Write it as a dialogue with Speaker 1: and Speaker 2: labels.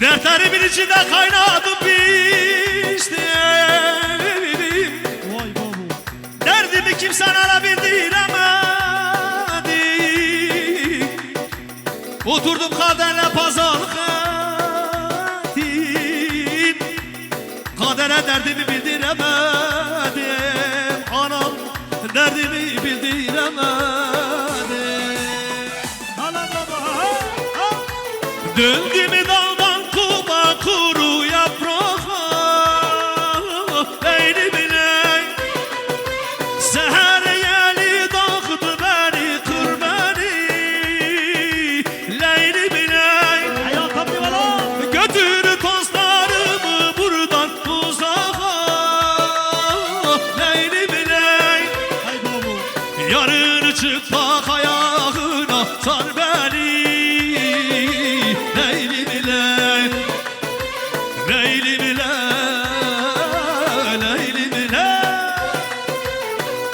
Speaker 1: Dertlerimin içinde kaynadım piştim.
Speaker 2: Vay babu.
Speaker 1: Derdimi kimselere bildiremedi. Oturdum kaderle pazarlık ettim. Kadere derdimi bildiremedim. Anam derdimi bildiremedim.
Speaker 2: Hala baba. Ha.
Speaker 1: Döndüm daldan kuma kuru yaprağa. Leyli biley seher yeli dağıdı beni, kır beni. Leyli biley
Speaker 2: Hayal kapı valla.
Speaker 1: götür tozlarımı buradan uzağa. Leyli biley
Speaker 2: Hay babu.
Speaker 1: yarın çıplak ayağına sar beni. Leyli biley Leyli